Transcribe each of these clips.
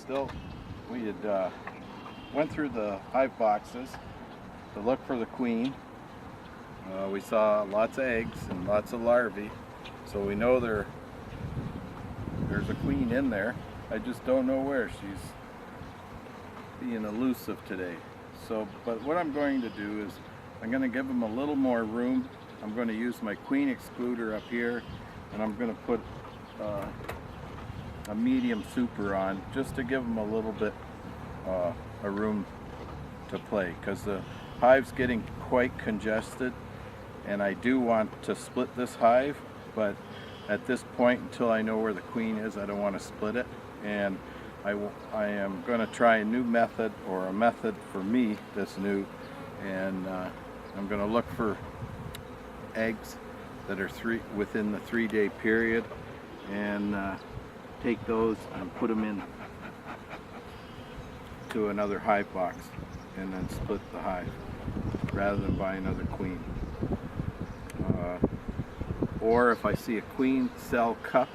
still, we had went through the hive boxes to look for the queen. We saw lots of eggs and lots of larvae, so we know there's a queen in there. I just don't know where. She's being elusive today. So, but what I'm going to do is I'm going to give them a little more room. I'm going to use my queen excluder up here, and I'm going to put a medium super on just to give them a little bit a room to play, because the hive's getting quite congested, and I do want to split this hive, but at this point, until I know where the queen is, I don't want to split it. And I am going to try a new method, or a method for me that's new, and I'm going to look for eggs that are within the 3-day period, and take those and put them in to another hive box, and then split the hive rather than buy another queen. Or if I see a queen cell cup,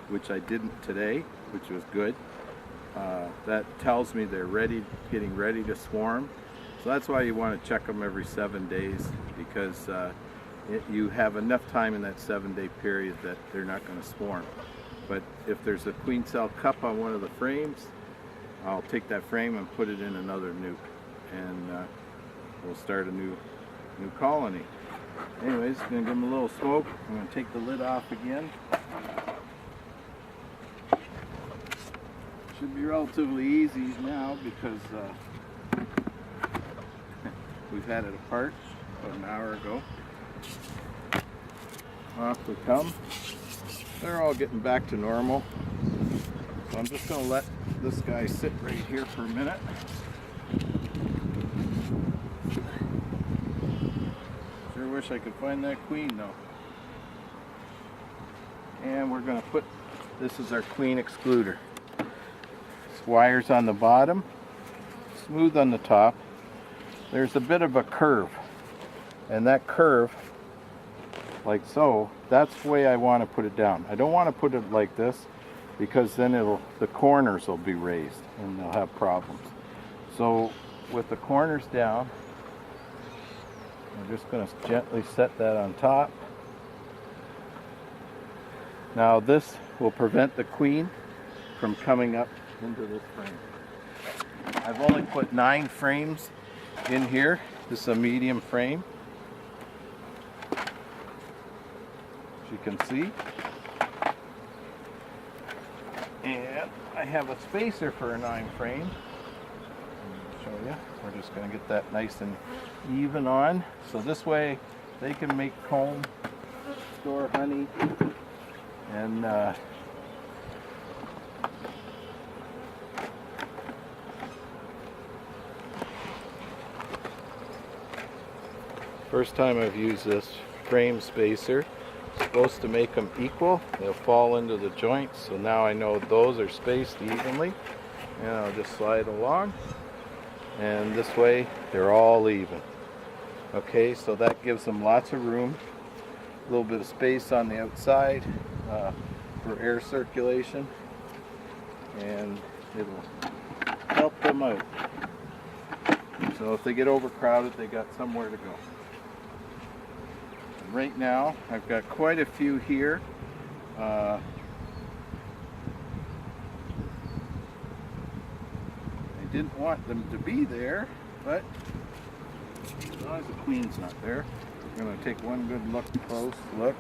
which I didn't today, which was good, that tells me they're getting ready to swarm. So that's why you want to check them every 7 days, because you have enough time in that 7-day period that they're not going to swarm. But if there's a queen cell cup on one of the frames, I'll take that frame and put it in another nuke, and we'll start a new colony. Anyways, going to give them a little smoke. I'm going to take the lid off again. Should be relatively easy now, because we've had it apart about an hour ago. Off we come. They're all getting back to normal. So I'm just going to let this guy sit right here for a minute. Sure wish I could find that queen though. And we're going to put, this is our queen excluder. It's wires on the bottom, smooth on the top. There's a bit of a curve, and that curve, like so, that's the way I want to put it down. I don't want to put it like this, because then the corners will be raised and they'll have problems. So with the corners down, I'm just going to gently set that on top. Now this will prevent the queen from coming up into this frame. I've only put 9 frames in here. This is a medium frame, as you can see. And I have a spacer for a 9 frame. Show you. We're just going to get that nice and even on, so this way they can make comb, store honey, and first time I've used this frame spacer. It's supposed to make them equal. They'll fall into the joints, so now I know those are spaced evenly, and I'll just slide along, and this way they're all even. Okay, so that gives them lots of room, a little bit of space on the outside for air circulation, and it'll help them out. So if they get overcrowded, they got somewhere to go. Right now, I've got quite a few here. I didn't want them to be there, but as long as the queen's not there, I'm going to take one good look, close look.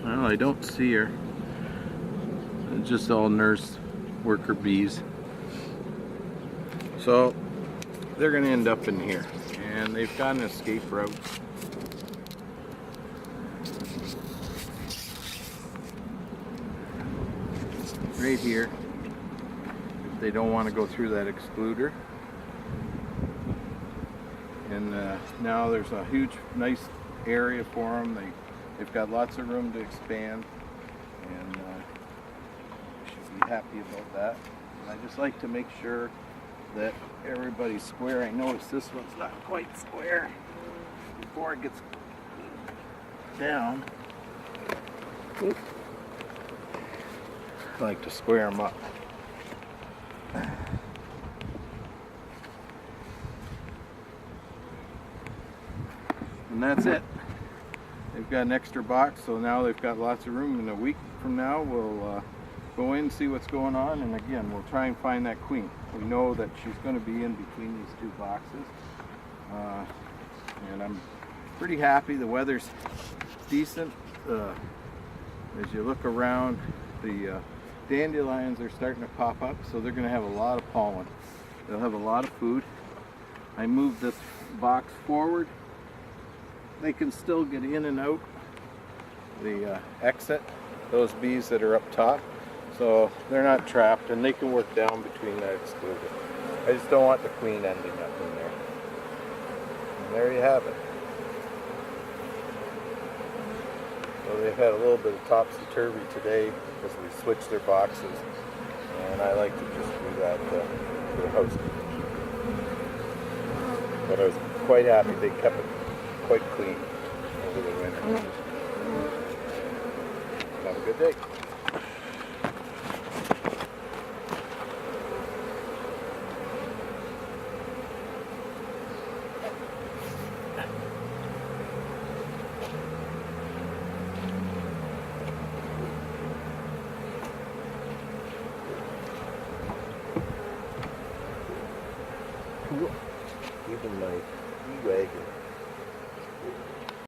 Well, I don't see her. It's just all nurse worker bees. So they're going to end up in here, and they've got an escape route. right here if they don't want to go through that excluder. And now there's a huge, nice area for them. They've got lots of room to expand, and should be happy about that. And I just like to make sure that everybody's square. I noticed this one's not quite square. Before it gets down, I like to square them up. And that's it. They've got an extra box, so now they've got lots of room. In a week from now, we'll go in and see what's going on, and again, we'll try and find that queen. We know that she's going to be in between these two boxes, and I'm pretty happy. The weather's decent. As you look around, the dandelions are starting to pop up, so they're going to have a lot of pollen. They'll have a lot of food. I moved this box forward. They can still get in and out the exit, those bees that are up top, so they're not trapped, and they can work down between that excluder. I just don't want the queen ending up in there. And there you have it. So they've had a little bit of topsy-turvy today because we switched their boxes, and I like to just do that for the housekeeping. But I was quite happy they kept it quite clean over the winter. Have a good day. Even my e-wagon